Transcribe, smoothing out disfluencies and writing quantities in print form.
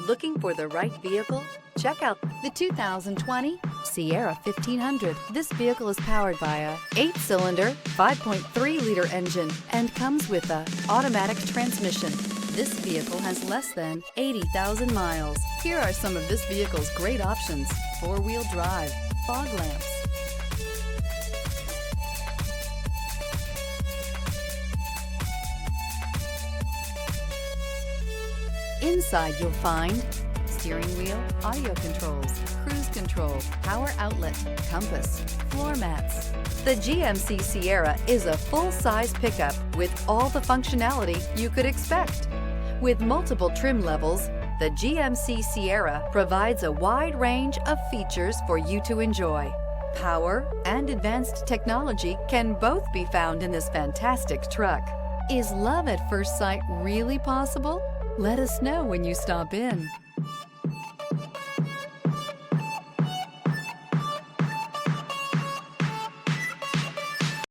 Looking for the right vehicle? Check out the 2020 Sierra 1500. This vehicle is powered by a 8-cylinder, 5.3-liter engine and comes with a automatic transmission. This vehicle has less than 80,000 miles. Here are some of this vehicle's great options: 4-wheel drive, fog lamps, inside you'll find steering wheel audio controls, cruise control, power outlet, compass, floor mats. The GMC Sierra is a full-size pickup with all the functionality you could expect. With multiple trim levels, the GMC Sierra provides a wide range of features for you to enjoy. Power and advanced technology can both be found in this fantastic truck. Is love at first sight really possible? Let us know when you stop in.